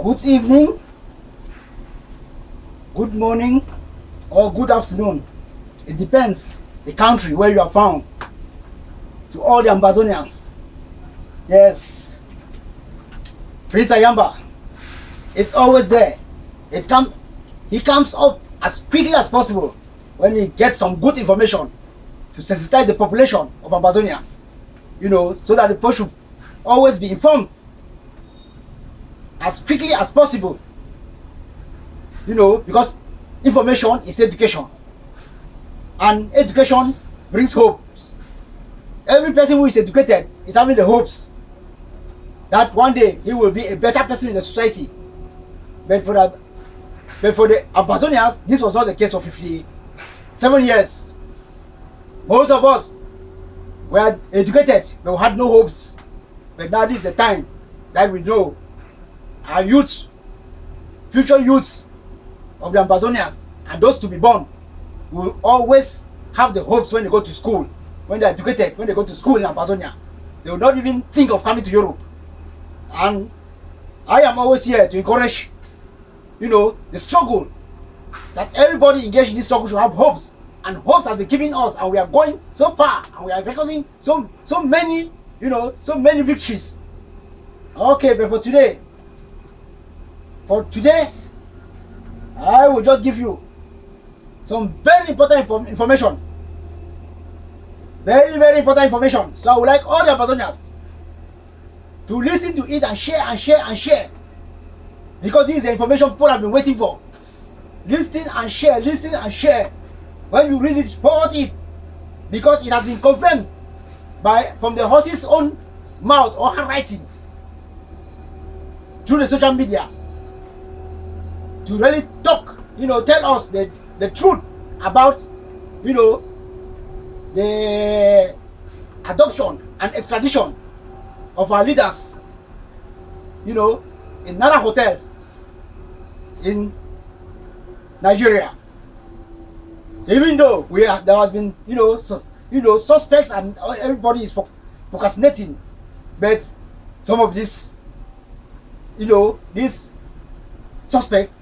Good evening, good morning, or good afternoon. It depends the country where you are found. To all the Ambazonians, yes, Prince Ayamba is always there. He comes up as quickly as possible when he gets some good information to sensitize the population of Ambazonians, so that the people should always be informed as quickly as possible, because information is education, and education brings hopes. Every person who is educated is having the hopes that one day he will be a better person in the society. But for the Ambazonians, this was not the case for 57 years. Most of us were educated, but we had no hopes. But now this is the time that we know our youth, future youths of the Ambazonians, and those to be born, will always have the hopes when they go to school. When they are educated, when they go to school in Ambazonia, they will not even think of coming to Europe. And I am always here to encourage, the struggle, that everybody engaged in this struggle should have hopes. And hopes has been giving us, and we are going so far, and we are recording so many, so many victories. Okay, but for today, I will just give you some very important information. Very, very important information. So I would like all the Ambazonians to listen to it and share and share and share. Because this is the information people have been waiting for. Listen and share, listen and share. When you read it, forward it. Because it has been confirmed from the horse's own mouth or handwriting through the social media. To really talk, tell us the truth about, the adoption and extradition of our leaders, in Nara Hotel in Nigeria. Even though there has been, suspects, and everybody is procrastinating, but some of these suspects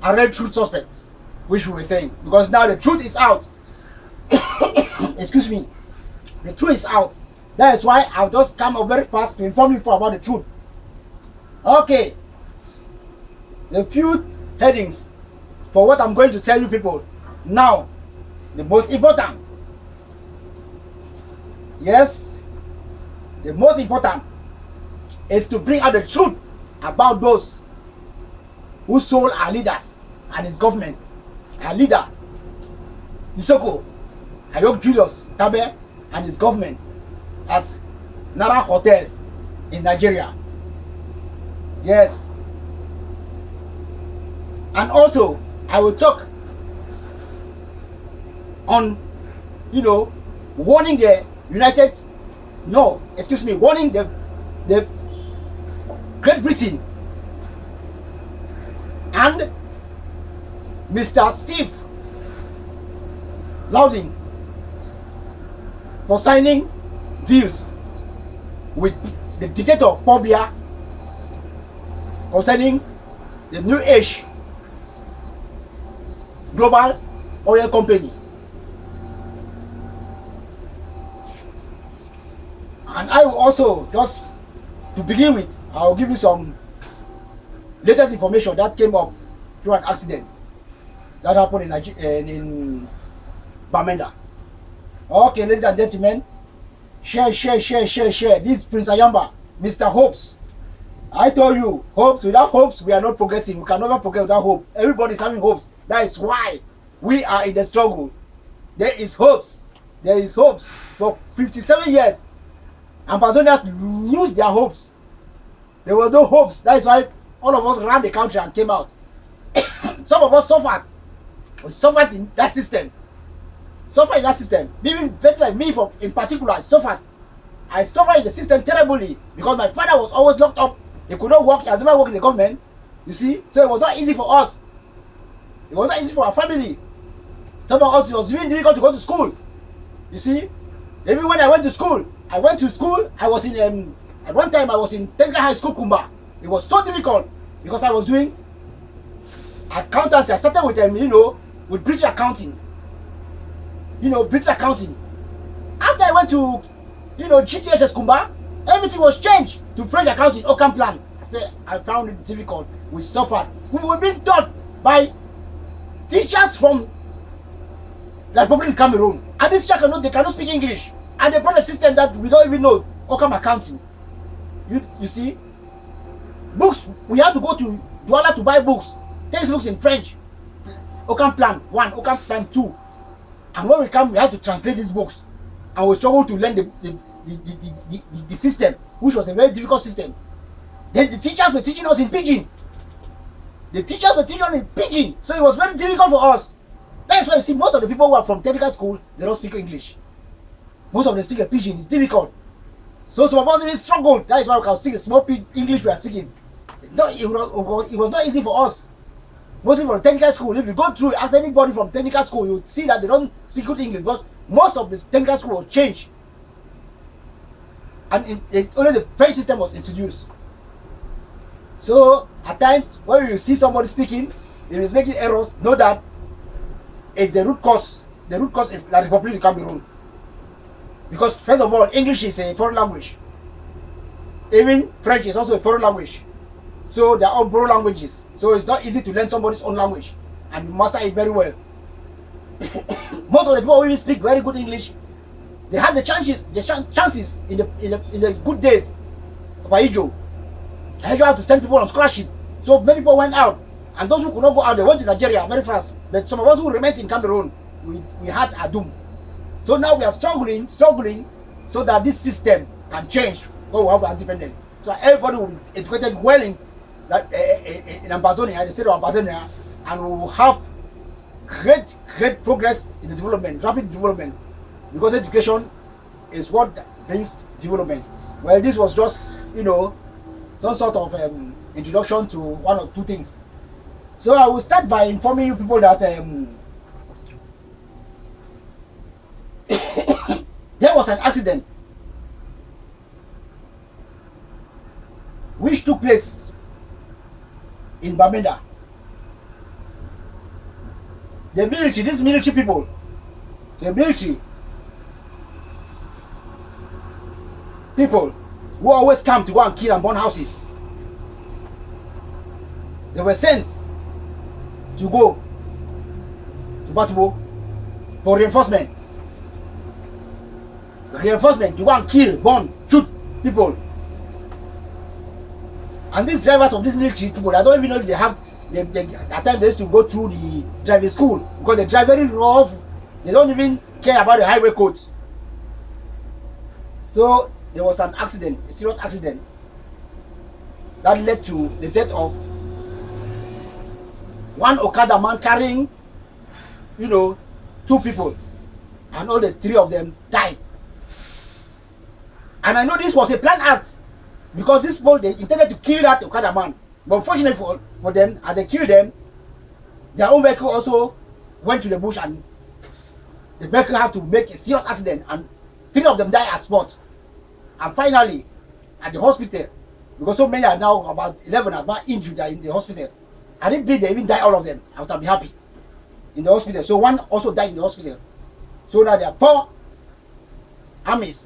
are real truth suspects, which we were saying, because now the truth is out. Excuse me, the truth is out. That is why I've just come up very fast to inform you about the truth. Okay, a few headings for what I'm going to tell you people. Now, the most important, yes, the most important is to bring out the truth about those who sold our leaders and his government. Our leader, Sisiku, Ayuk Julius Tabe, and his government at Nara Hotel in Nigeria. Yes. And also, I will talk on, warning the warning the Great Britain and Mr. Steve LOURDIN for signing deals with the dictator BIYA concerning the New Age global oil company. And I will also, just to begin with, I will give you some latest information that came up through an accident that happened in Bamenda. Okay, ladies and gentlemen, share. This is Prince Ayamba, Mr. Hopes. I told you, hopes. Without hopes, we are not progressing. We can never progress without hope. Everybody is having hopes. That is why we are in the struggle. There is hopes. There is hopes. For 57 years, Ambazonians lose their hopes. There were no hopes. That is why all of us ran the country and came out. Some of us suffered. We suffered in that system. Even person like me, in particular, I suffered. I suffered in the system terribly because my father was always locked up. He could not work. He has never worked in the government. You see, so it was not easy for us. It was not easy for our family. Some of us, it was really difficult to go to school. You see, Even when I went to school, I was in, at one time I was in Tenga High School, Kumba. It was so difficult because I was doing accountancy. I started with you know, with British accounting. You know, British accounting. After I went to, you know, GTHS Kumba, everything was changed to French accounting, Ocam plan. I found it difficult. We suffered. We were being taught by teachers from the Republic of Cameroon. And these teachers they cannot speak English. And they brought a system that we don't even know, Ocam accounting. You see? Books, we had to go to Douala to buy books. Textbooks in French. Ocam plan 1, Ocam plan 2. And when we come, we have to translate these books. And we struggle to learn the system, which was a very difficult system. Then the teachers were teaching us in pidgin. The teachers were teaching us in pidgin. So it was very difficult for us. That's why you see most of the people who are from technical school, they don't speak English. Most of them speak a pidgin. It's difficult. So some of us really struggled. That is why we can speak the small English we are speaking. It was not easy for us. Mostly from technical school. If you go through, ask anybody from technical school, you see that they don't speak good English. But most of the technical school was changed. And only the French system was introduced. So at times, when you see somebody speaking, if he's making errors, know that it's the root cause. The root cause is the Republic of Cameroon. Because first of all, English is a foreign language. Even French is also a foreign language. So they're all borrowed languages. So it's not easy to learn somebody's own language. And you master it very well. Most of the people who even speak very good English, they had the chances in the good days of Ayuk. Ayuk had to send people on scholarship. So many people went out. And those who could not go out, they went to Nigeria very fast. But some of us who remained in Cameroon, we had a doom. So now we are struggling so that this system can change when we have independence. So everybody will be educated well in Ambazonia, in the state of Ambazonia, and we will have great progress in the development, rapid development, because education is what brings development. Well, this was just, you know, some sort of introduction to one or two things. So I will start by informing you people that there was an accident which took place in Bamenda. The military, these military people, the military people who always come to go and kill and burn houses, they were sent to go to Batibo for reinforcement. Reinforcement to go and kill, burn, shoot people. And these drivers of these military people, I don't even know if they have, at times they used to go through the driving school because they drive very rough. They don't even care about the highway code. So there was an accident, a serious accident, that led to the death of one Okada man carrying, you know, 2 people, and all the 3 of them died. And I know this was a planned act because these people, they intended to kill that Okada man. But unfortunately for them, as they killed them, their own vehicle also went to the bush, and the vehicle had to make a serious accident, and 3 of them died at spot. And finally, at the hospital, because so many are now, about 11 are now injured, are in the hospital. I didn't believe they even died, all of them. I would have been happy in the hospital. So 1 also died in the hospital. So now there are 4 armies.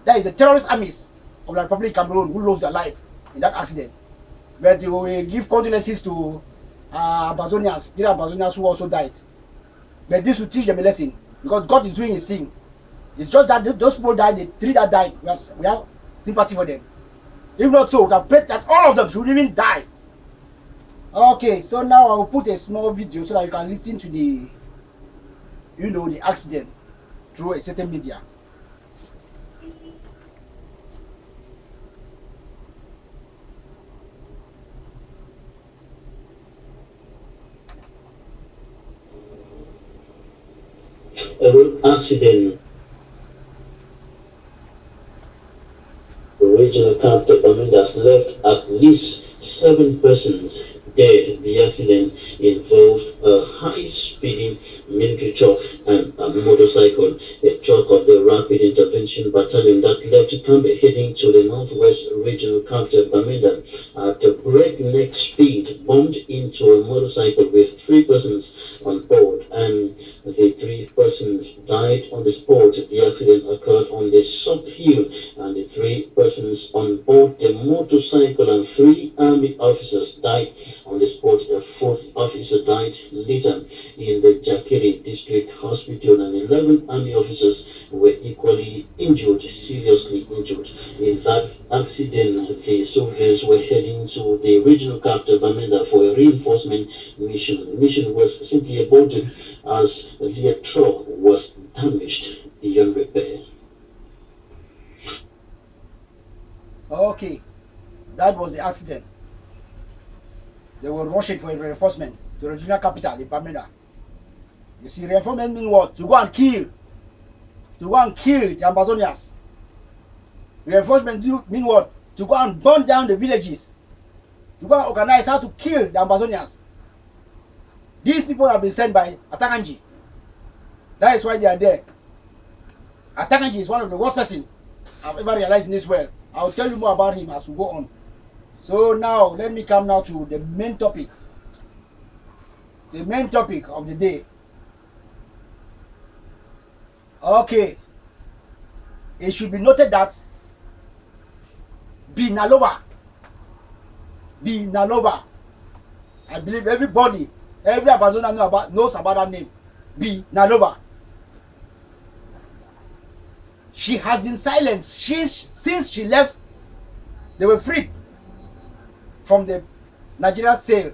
That is the terrorist armies of the Republic of Cameroon who lost their life in that accident. But we give condolences to Ambazonians, 3 Ambazonians who also died. But this will teach them a lesson, because God is doing his thing. It's just that those people died, the 3 that died, we have sympathy for them. If not so, we can pray that all of them should even die. Okay, so now I will put a small video so that you can listen to the, you know, the accident through a certain media. A road accident. The regional capital Bamenda has left at least 7 persons dead. The accident involved a high-speeding military truck and a motorcycle. A truck of the Rapid Intervention Battalion that left Kambe heading to the Northwest Regional Capital Bamenda at a breakneck speed bumped into a motorcycle with 3 persons on board, and the 3 persons died on the spot. The accident occurred on the sub-hill, and the 3 persons on board the motorcycle and 3 army officers died on the spot. A 4th officer died later in the Jakiri District Hospital, and 11 army officers were equally injured, seriously injured. In that accident, the soldiers were heading to the regional capital Bamenda for a reinforcement mission. The mission was simply aborted as their truck was damaged beyond repair. Okay, that was the accident. They were rushing for a reinforcement to the regional capital in Bamenda. You see, reinforcement means what? To go and kill. To go and kill the Ambazonians. Reinforcement mean what? To go and burn down the villages. To go and organize how to kill the Ambazonians. These people have been sent by Atakanji. That is why they are there. Atakanji is one of the worst person I've ever realized in this world. I'll tell you more about him as we go on. So now, let me come now to the main topic. The main topic of the day. Okay. It should be noted that Nalowa Bih, I believe everybody, every Ambazonian knows about that name. Nalowa Bih. She has been silenced since she left. They were freed from the Nigeria sale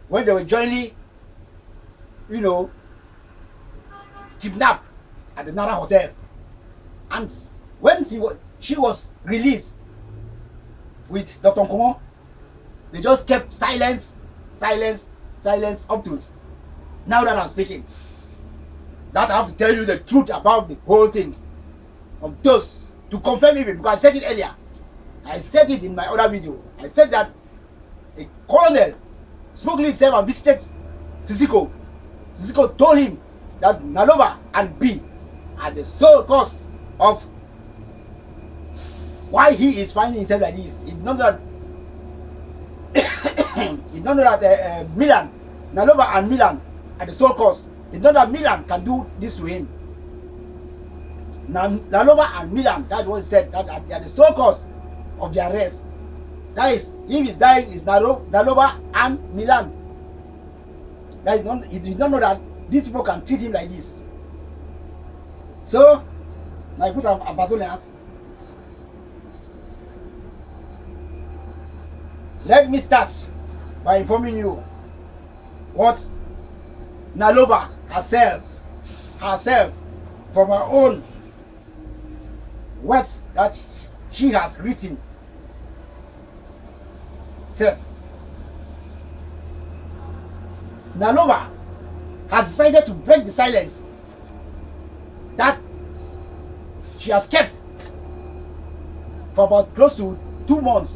when they were jointly, kidnapped at the Nara Hotel. And when she was released with Dr. Nkomo, they just kept silence up to now that I'm speaking. That I have to tell you the truth about the whole thing. Of those, to confirm even, because I said it earlier. I said it in my other video. I said that a colonel smuggled himself and visited Sisiku. Sisiku told him that Nalowa and Bih are the sole cause of why he is finding himself like this. It's not that Milan, Nalowa and Milan are the sole cause. It's not that Milan can do this to him. Nalowa and Milan, that's what he said, that they are the sole cause of the arrest. That is, him is dying is Nalowa and Milan. That is not, he did not know that these people can treat him like this. So, my good Ambazonians, let me start by informing you what Nalowa herself from her own words that she has written said. Nalowa has decided to break the silence that she has kept for about close to 2 months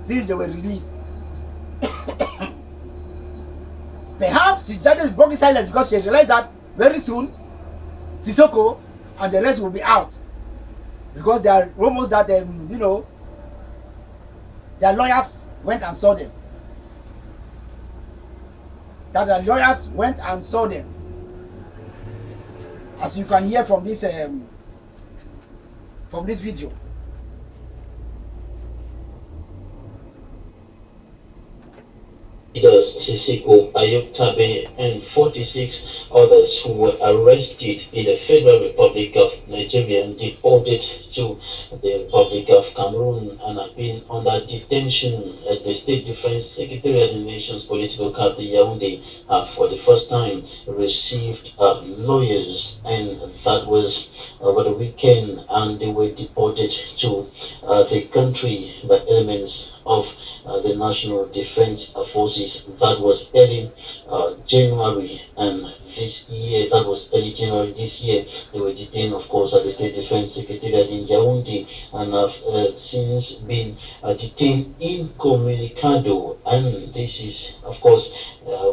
since they were released. Perhaps she decided to break the silence because she realized that very soon Sisiku and the rest will be out, because they are almost that their lawyers went and saw them. That the lawyers went and saw them, as you can hear from this video. Leaders Sisiku, Ayuk, and 46 others who were arrested in the Federal Republic of Nigeria and deported to the Republic of Cameroon and have been under detention at the State Defense Secretariat in the nation's political capital Yaoundé have for the first time received lawyers, and that was over the weekend, and they were deported to the country by elements of the National Defense Forces. That was early January this year. That was early January this year. They were detained, of course, at the State Defense Secretariat in Yaoundé, and have since been detained incommunicado. And this is, of course,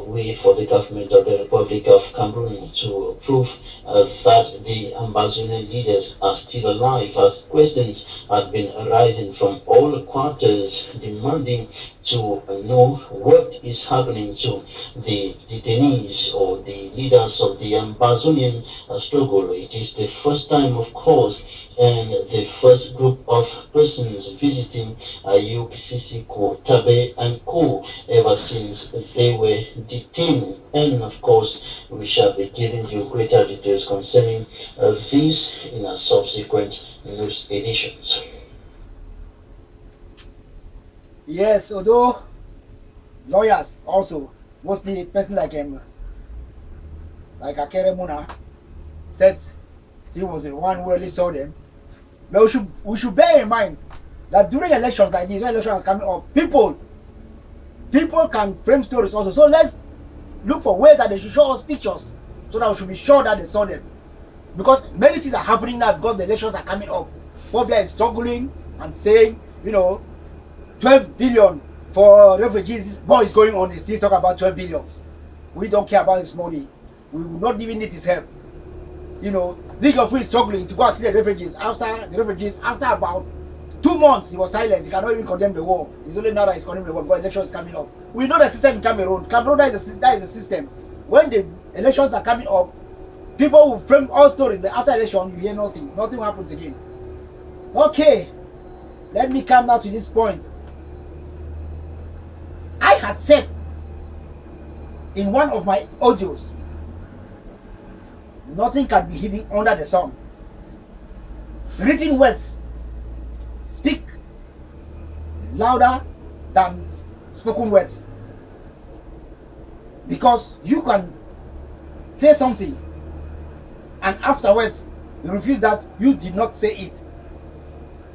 way for the government of the Republic of Cameroon to prove that the Ambazonian leaders are still alive, as questions have been arising from all quarters demanding to know what is happening to the detainees or the leaders of the Ambazonian struggle. It is the first time, of course, and the first group of persons visiting Ayuk, Sisiku, Tabe, and Co. ever since they were detained. And of course, we shall be giving you greater details concerning this in our subsequent news editions. Yes, although lawyers also, mostly person like Akere Muna, said he was the one who really saw them. But we should bear in mind that during elections like this, when elections coming up, people can frame stories also. So let's look for ways that they should show us pictures so that we should be sure that they saw them. Because many things are happening now because the elections are coming up. Pobla is struggling and saying, 12 billion for refugees. This boy is going on, he's still talking about 12 billion. We don't care about his money. We will not even need his help. League of Free is struggling to go and see the refugees. After about 2 months, he was silent. He cannot even condemn the war. It's only now that he's condemning the war because election is coming up. We know the system in Cameroon. That is the system. When the elections are coming up, people will frame all stories, but after election, you hear nothing. Nothing happens again. Okay, let me come now to this point. I had said in one of my audios, nothing can be hidden under the sun. Written words speak louder than spoken words. Because you can say something and afterwards you refuse that you did not say it.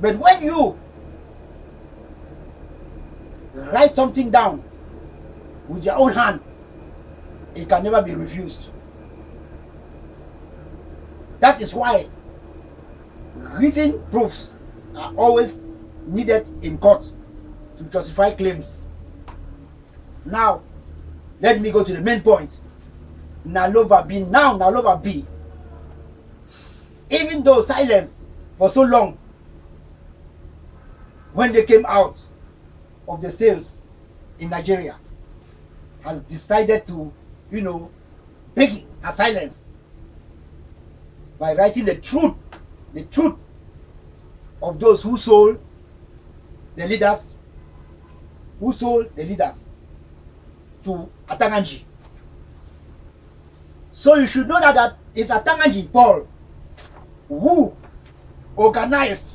But when you write something down with your own hand, it can never be refused. That is why written proofs are always needed in court to justify claims. Now, let me go to the main point. Nalowa Bih. Even though silence for so long, when they came out of the cells in Nigeria, has decided to, break her silence by writing the truth of those who sold the leaders, to Atanganji. So you should know that it's Atanganji Paul who organized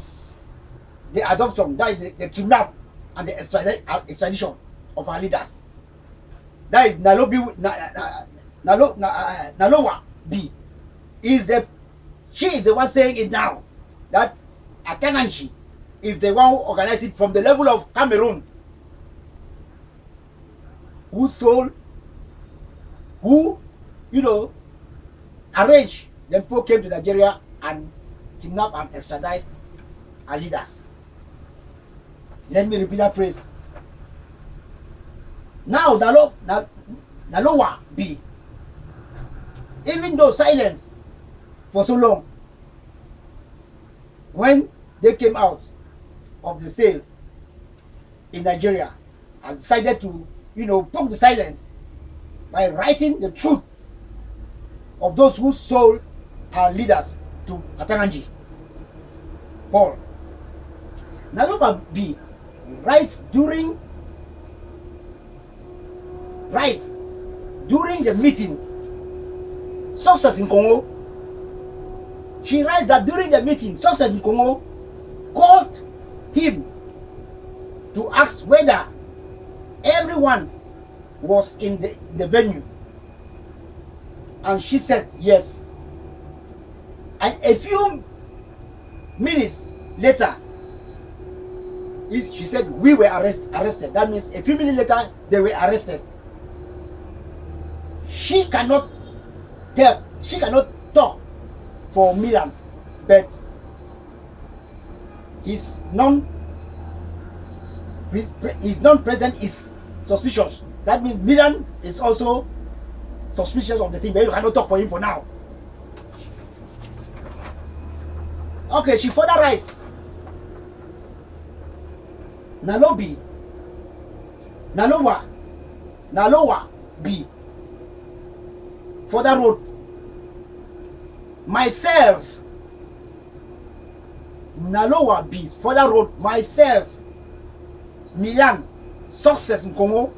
the adoption, that is the kidnap and the extradition of our leaders. That is Nalowa Bih. She is the one saying it now, that Atanganji is the one who organized it from the level of Cameroon, who sold, who, arranged. Then people came to Nigeria and kidnapped and extradited our leaders. Let me repeat that phrase. Now, Nalowa Bih, even though silence for so long, when they came out of the cell in Nigeria, has decided to, broke the silence by writing the truth of those who sold our leaders to Atanganji Paul. Nalowa Bih writes during the meeting, Success in Congo. She writes that during the meeting, Success in Congo called him to ask whether everyone was in the venue. And she said yes. And a few minutes later, she said we were arrested. That means a few minutes later they were arrested. She cannot talk for Milan, but his non-present is suspicious. That means Milan is also suspicious of the thing, but you cannot talk for him for now. Okay, she further writes, Nalowa Bih further wrote, myself, Nalowa Bih further wrote, myself, Milan, Success in Congo,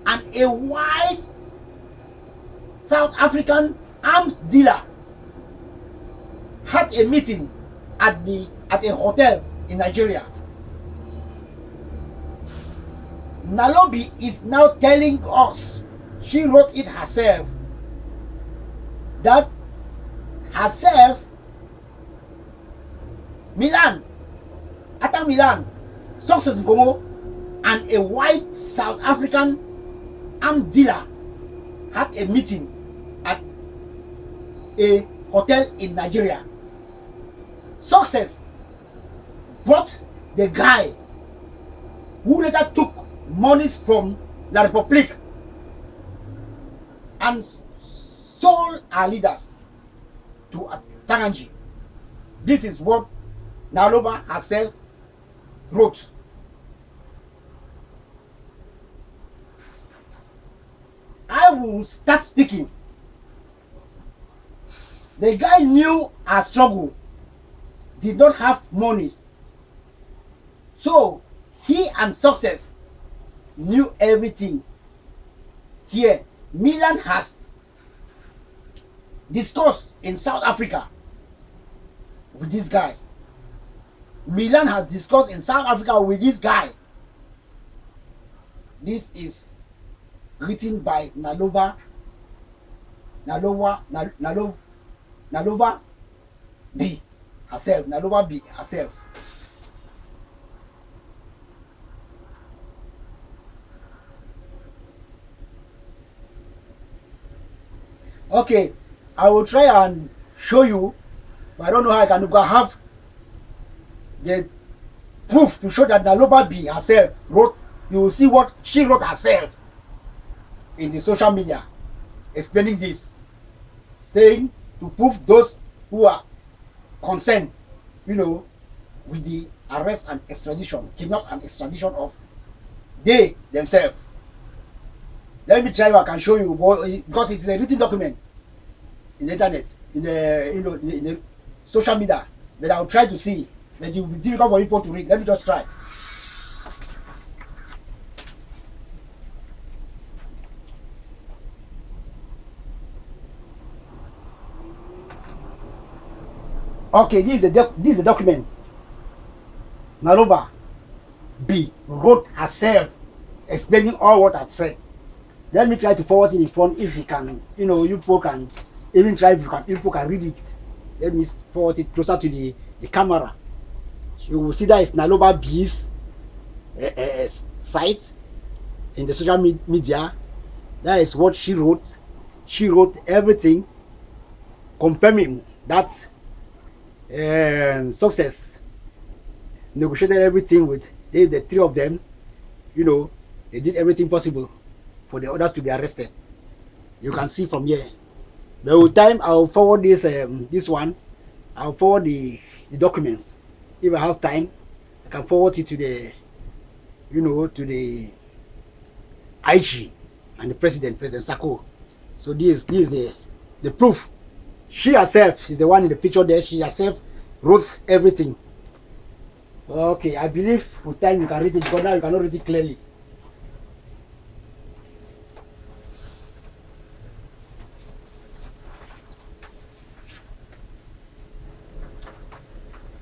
and a white South African arms dealer had a meeting at a hotel in Nigeria. Nalowa Bih is now telling us, she wrote it herself, that herself, Milan, Success in Congo, and a white South African arms dealer had a meeting at a hotel in Nigeria. Success brought the guy who later took monies from La Republique and sold our leaders to Tanganji. This is what Nalowa herself wrote. I will start speaking. The guy knew our struggle, did not have monies, so he and Success knew everything. Here, Milan has discussed in South Africa with this guy. Milan has discussed in South Africa with this guy. This is written by Nalowa Bih herself. Nalowa Bih herself. Okay, I will try and show you, but I don't know how I can do. I have the proof to show that Nalowa Bih herself wrote. You will see what she wrote herself in the social media, explaining this, saying to prove those who are concerned, with the arrest and extradition, kidnap and extradition of they themselves. Let me try if I can show you, because it is a written document in the internet, in the social media, but I'll try to see. But it will be difficult for people to read. Let me just try. Okay, this is the document Nalowa Bih wrote herself, explaining all what I've said. Let me try to forward it in front if you can, you people can even try if people can read it. Let me forward it closer to the camera. You will see that it's Nalowa Bih's site in the social media. That is what she wrote. She wrote everything, confirming that Success negotiated everything with the three of them. They did everything possible for the others to be arrested. You can see from here. But with time, I'll forward this one. I'll forward the documents. If I have time, I can forward it to the to the IG and the President Sako. So this is the proof. She herself is the one in the picture there. She herself wrote everything. Okay, I believe with time you can read it, because now you cannot read it clearly.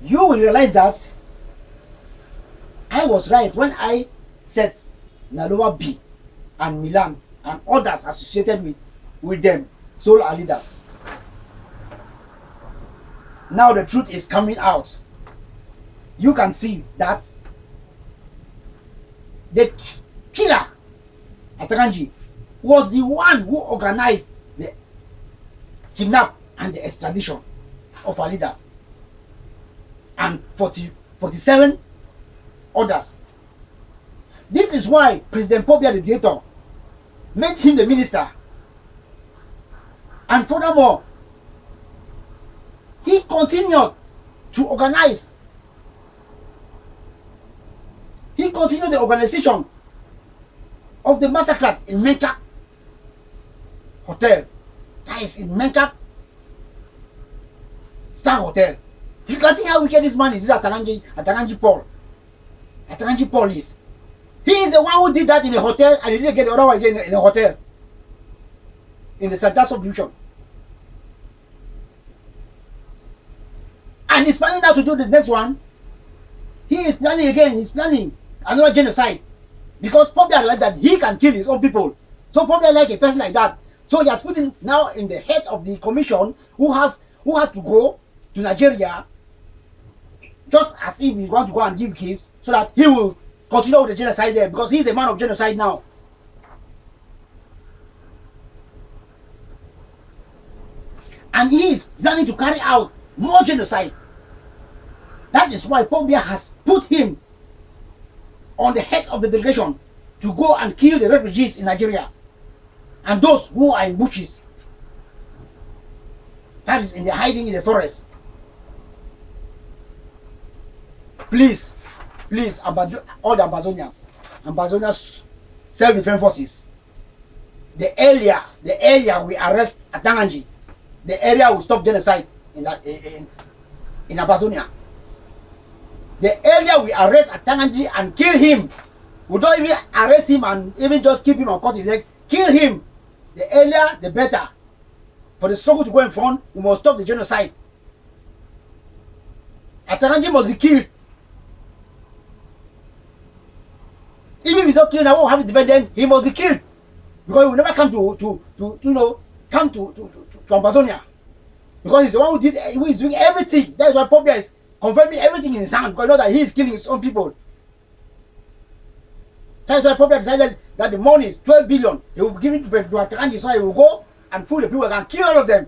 You will realize that I was right when I said Nalowa Bih and Milan and others associated with them sold our leaders. Now the truth is coming out. You can see that the killer, Atakanji, was the one who organized the kidnap and the extradition of our leaders and 47 others. This is why President Pobia, the dictator, made him the minister. And furthermore, he continued to organize. He continued the organization of the massacre in Menka Hotel. That is in Menka Star Hotel. You can see how wicked this man is. This Atakanji Paul. Atakanji Paul is. He is the one who did that in a hotel, and he didn't get the other one again in a hotel. In the Santa subdivision. And he's planning now to do the next one. He is planning again. He's planning another genocide. Because probably like that he can kill his own people. So probably like a person like that. So he has put him now in the head of the commission who has to go to Nigeria just as if he want to go and give gifts so that he will continue with the genocide there, because he's a man of genocide now. And he is planning to carry out more genocide. That is why Pobia has put him on the head of the delegation to go and kill the refugees in Nigeria and those who are in bushes. That is in the hiding in the forest. Please, all the Ambazonians, self-defense forces, the area we arrest Atanganji, the area will stop genocide in Ambazonia. The area we arrest Atanganji and kill him. We don't even arrest him and even just keep him on cut his leg. Kill him. The earlier, the better. For the struggle to go in front, we must stop the genocide. Atanganji must be killed. Even if he's not killed, I won't have it defended. He must be killed, because he will never come to Ambazonia, because he's the one who is doing everything. That is why Pobia is confirming everything in his hand, because you know that he is killing his own people. That is why Pobia decided that the money is 12 billion. He will give it to Atanganji, so he will go and fool the people and kill all of them.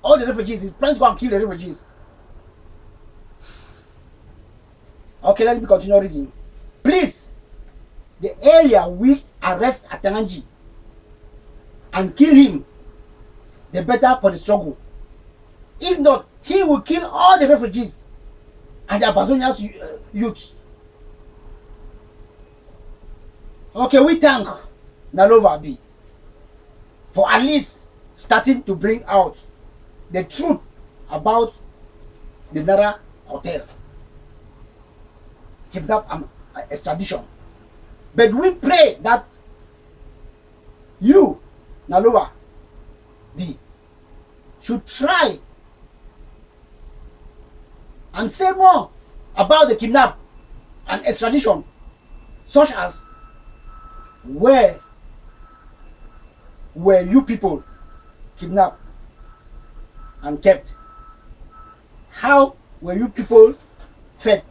All the refugees. He's planning to go and kill the refugees. Okay, let me continue reading. Please, the area we arrest Atanganji and kill him, the better for the struggle. If not, he will kill all the refugees and the Ambazonians youths. Okay, we thank Nalowa Bih for at least starting to bring out the truth about the Nara Hotel kidnap and extradition. But we pray that you, Nalowa Bih, should try and say more about the kidnap and extradition, such as where were you people kidnapped and kept? How were you people fed?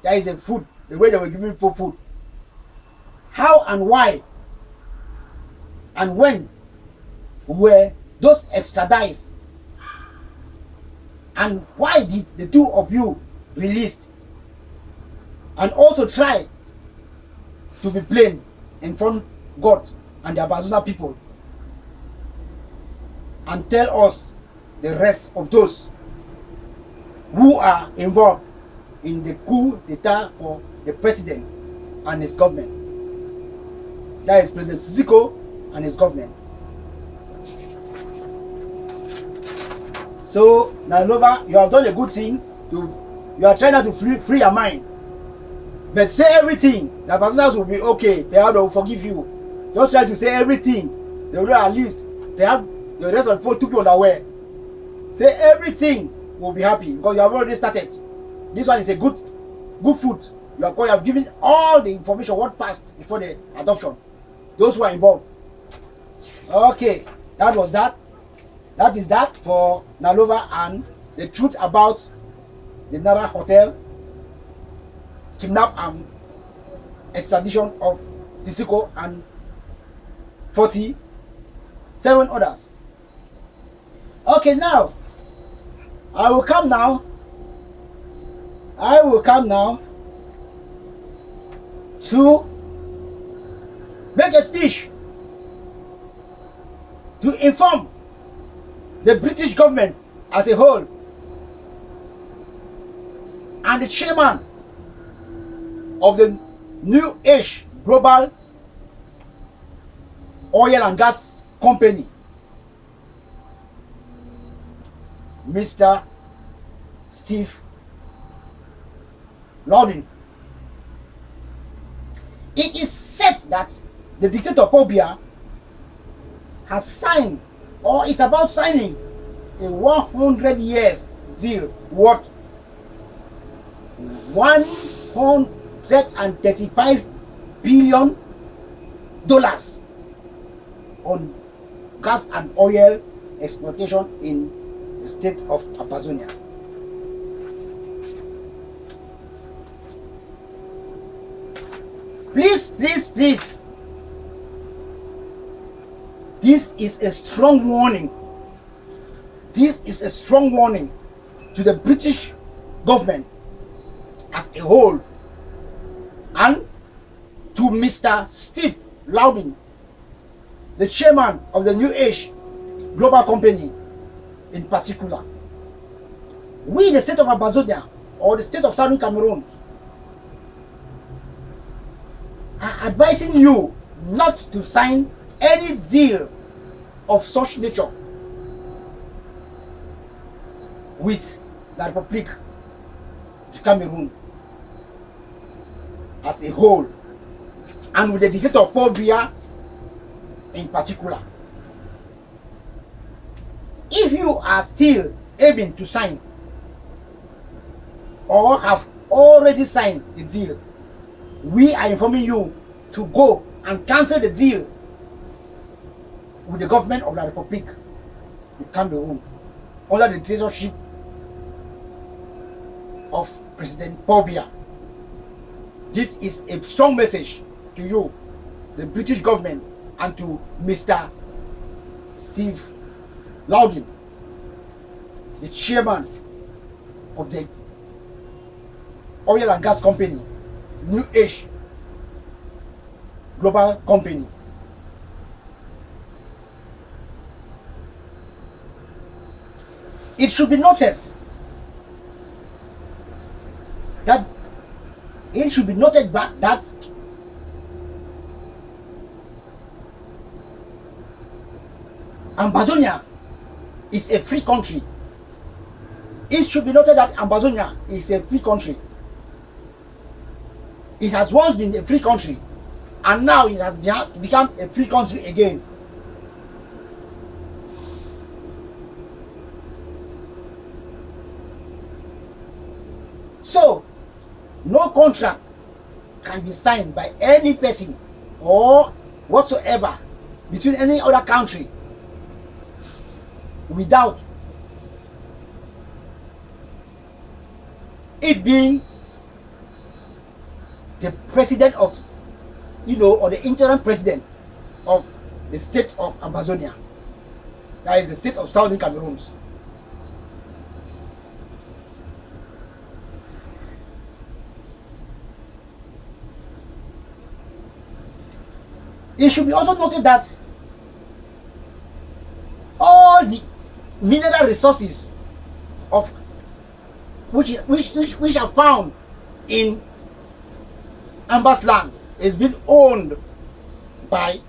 That is the food, the way they were giving people food. How and why and when were those extradited? And why did the two of you released? And also try to be plain in front of God and the Ambazonian people, and tell us the rest of those who are involved in the coup d'etat for the president and his government. That is President Sisiku and his government. So, Nalowa, you have done a good thing. You are trying not to free your mind. But say everything. The Ambazonians will be okay. Perhaps they will forgive you. Just try to say everything. They will at least. Perhaps the rest of the people took you unaware. Say everything. Will be happy because you have already started. This one is a good food. You have given all the information what passed before the adoption. Those who are involved. Okay, that was that. That is that for Nalowa and the truth about the Nara Hotel kidnap and extradition of Sisiku and 47 others. Okay, now I will come now to make a speech to inform the British government as a whole and the chairman of the New Age Global Oil and Gas Company, Mr. Steve LOURDIN. It is said that the dictator BIYA has signed or is about signing a 100 years deal worth $135 billion on gas and oil exploitation in the state of Ambazonia. Please, please, please. This is a strong warning. This is a strong warning to the British government as a whole and to Mr. Steve LOURDIN, the chairman of the New Age Global Company in particular. We, the state of Ambazonia or the state of Southern Cameroon, are advising you not to sign any deal of such nature with the Republic of Cameroon as a whole and with the dictator BIYA in particular. If you are still aiming to sign or have already signed the deal, we are informing you to go and cancel the deal with the government of the Republic of Cameroon under the dictatorship of President BIYA. This is a strong message to you, the British government, and to Mr. Steve LOURDIN, the chairman of the oil and gas company, New Age Global Company. It should be noted that Ambazonia is a free country. It should be noted that Ambazonia is a free country. It has once been a free country, and now it has become a free country again. So, no contract can be signed by any person or whatsoever between any other country without it being the president of, or the interim president of the state of Ambazonia, that is the state of Southern Cameroon. It should be also noted that all the mineral resources of which are found in Amba's land is being owned by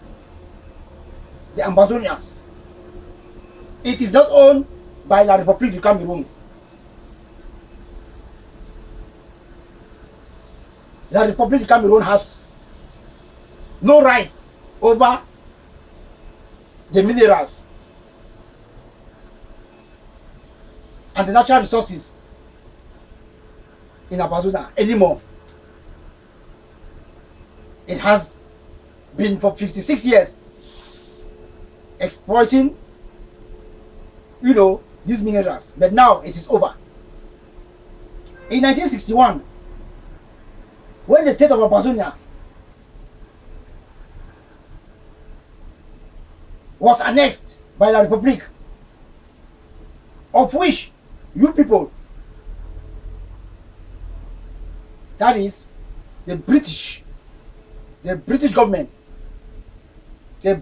the Ambazonians. It is not owned by La République du Cameroun. La République du Cameroun has no right over the minerals and the natural resources in Ambazonia anymore. It has been for 56 years exploiting, these minerals, but now it is over. In 1961, when the state of Ambazonia was annexed by La Republic, of which you people, that is the British government, the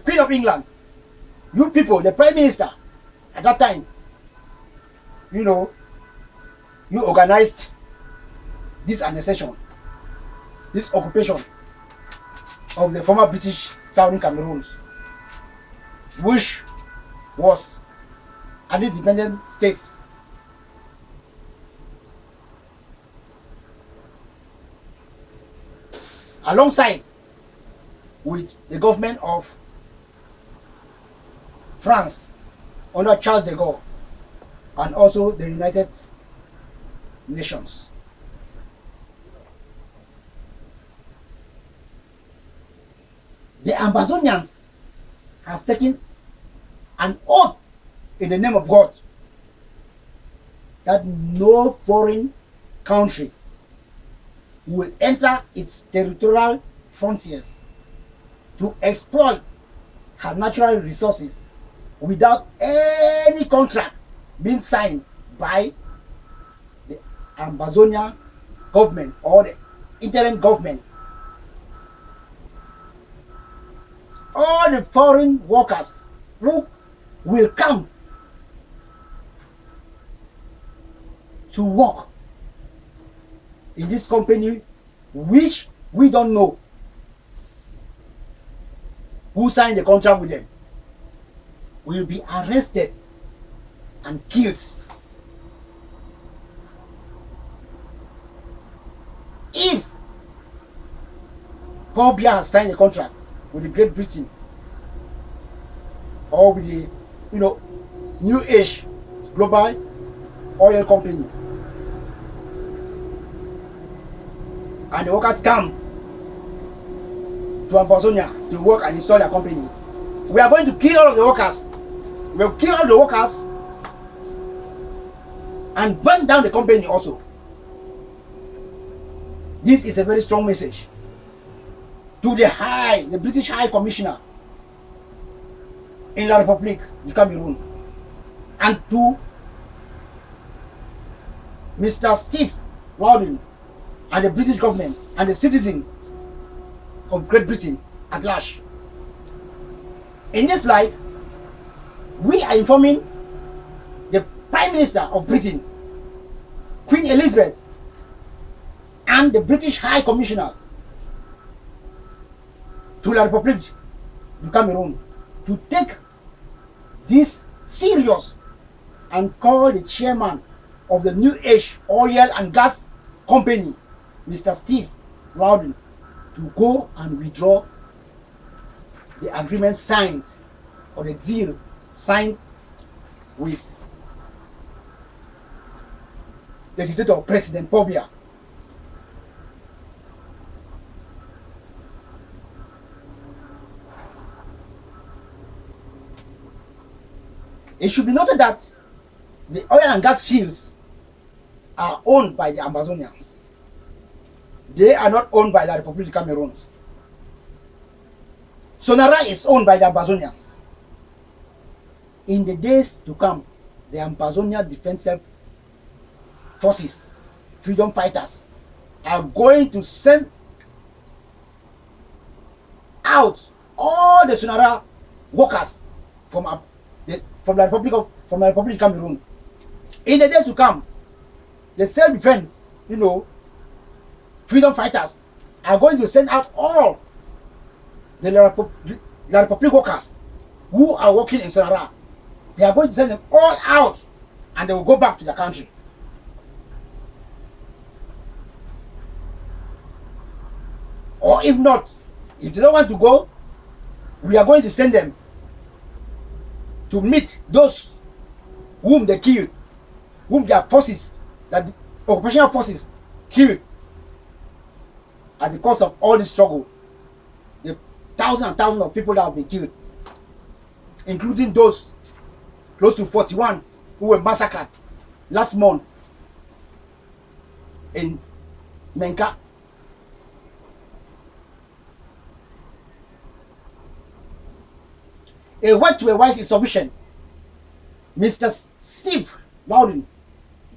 Queen of England, you people, the Prime Minister at that time, you know, you organized this annexation, this occupation of the former British Southern Cameroons, which was an independent state. Alongside with the government of France under Charles de Gaulle, and also the United Nations. The Ambazonians have taken an oath in the name of God that no foreign country will enter its territorial frontiers to exploit her natural resources without any contract being signed by the Ambazonia government or the interim government. All the foreign workers who will come to work in this company, which we don't know who signed the contract with them, will be arrested and killed. If Paul Biya has signed a contract with the Great Britain or with the New Age global oil company, and the workers come to Ambazonia to work and install their company, we are going to kill all of the workers. We will kill all the workers and burn down the company also. This is a very strong message to the British High Commissioner in La Republique du Cameroon, and to Mr. Steve LOURDIN and the British government and the citizens of Great Britain at large. In this light, we are informing the Prime Minister of Britain, Queen Elizabeth, and the British High Commissioner to La Republique du Cameroon to take this serious and call the chairman of the New Age Oil and Gas Company, Mr. Steve LOURDIN, to go and withdraw the agreement signed, or the deal signed with the dictator President Paul Biya. It should be noted that the oil and gas fields are owned by the Ambazonians. They are not owned by the Republic of Cameroon. Sonara is owned by the Ambazonians. In the days to come, the Ambazonia Defensive Forces, freedom fighters, are going to send out all the Sonara workers from the Republic of Cameroon. In the days to come, the self-defense, freedom fighters are going to send out all the La Republic workers who are working in Sonara. They are going to send them all out, and they will go back to their country. Or if not, if they don't want to go, we are going to send them to meet those whom they killed, whom their forces, that the occupational forces killed at the cost of all this struggle. The thousands and thousands of people that have been killed, including those close to 41 who were massacred last month in Menka. A word to a wise is sufficient. Mr. Steve Loudon,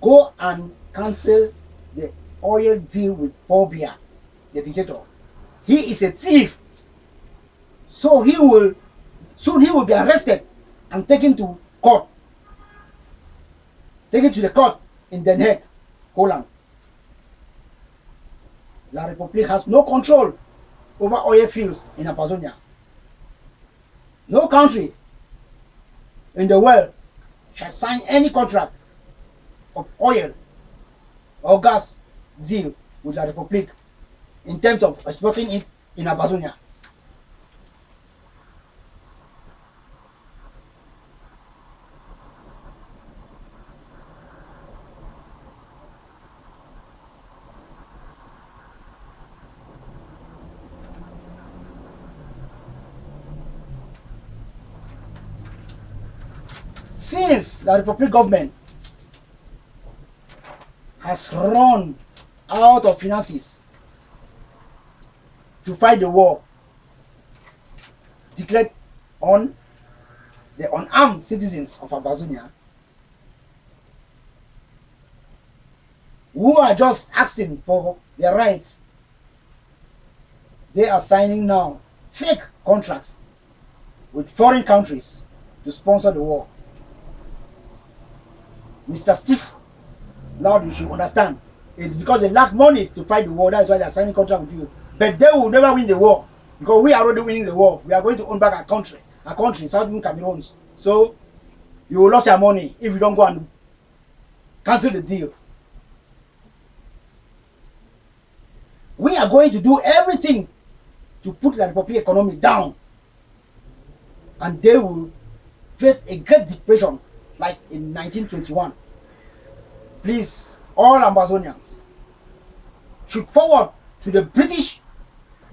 go and cancel the oil deal with BIYA, the dictator. He is a thief. So soon he will be arrested and taken to court. Taken to the court in Den Haag, Holland. La République has no control over oil fields in Amazonia. No country in the world shall sign any contract of oil or gas deal with La République in terms of exporting it in Amazonia. Since the Republic government has run out of finances to fight the war declared on the unarmed citizens of Amazonia, who are just asking for their rights, they are signing now fake contracts with foreign countries to sponsor the war. Mr. Steve Loudon, you should understand, it's because they lack money to fight the war. That's why they're signing contract with you. But they will never win the war, because we are already winning the war. We are going to own back our country, Southern Cameroon. So you will lose your money if you don't go and cancel the deal. We are going to do everything to put the Republic economy down, and they will face a great depression like in 1921. Please, all Ambazonians should forward to the British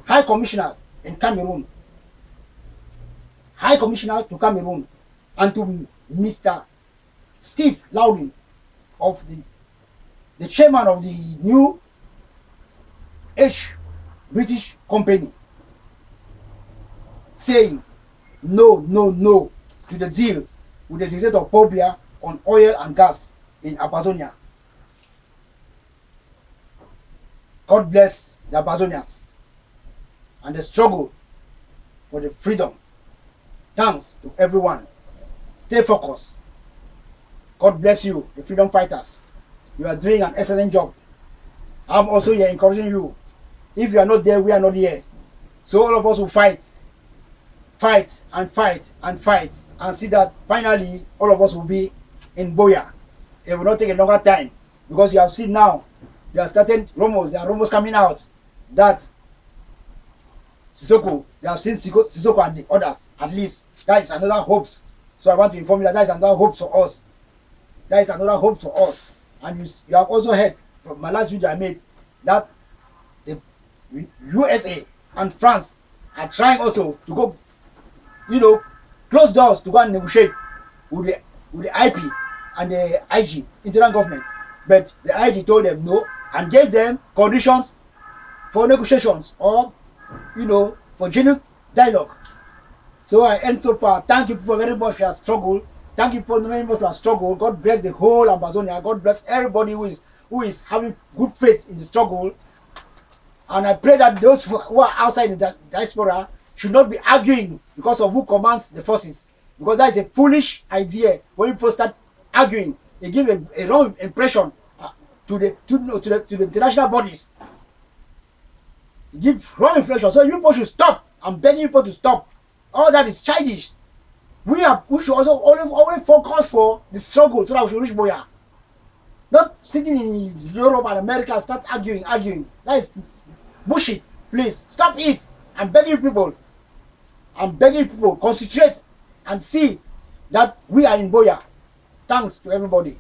High Commissioner in Cameroon, High Commissioner to Cameroon, and to Mr. Steve Loudon of the chairman of the new H British company, saying no, no, no to the deal with the dictator of BIYA on oil and gas in Amazonia. God bless the Ambazonians and the struggle for the freedom. Thanks to everyone. Stay focused. God bless you, the freedom fighters. You are doing an excellent job. I'm also here encouraging you. If you are not there, we are not here. So all of us will fight. Fight and fight and fight, and see that finally all of us will be in BIYA. It will not take a longer time, because you have seen now there are certain rumors, there are rumors coming out that Sisiku, they have seen Sisiku and the others. At least that is another hope. So I want to inform you that is another hope for us. That is another hope for us. And you have also heard from my last video I made that the USA and France are trying also to go, close doors to go and negotiate with the IP and the IG, internal government. But the IG told them no and gave them conditions for negotiations or, for genuine dialogue. So I end so far. Thank you very much for your struggle. Thank you very much for your struggle. God bless the whole Amazonia. God bless everybody who is having good faith in the struggle. And I pray that those who are outside the diaspora should not be arguing because of who commands the forces, because that is a foolish idea. When people start arguing, they give a wrong impression to the international bodies. They give wrong impression. So you people should stop. I'm begging people to stop. All that is childish. We should also always focus for the struggle so that we should reach BIYA. Not sitting in Europe and America and start arguing. That is bullshit. Please stop it. I'm begging people. Concentrate and see that we are in BIYA. Thanks to everybody.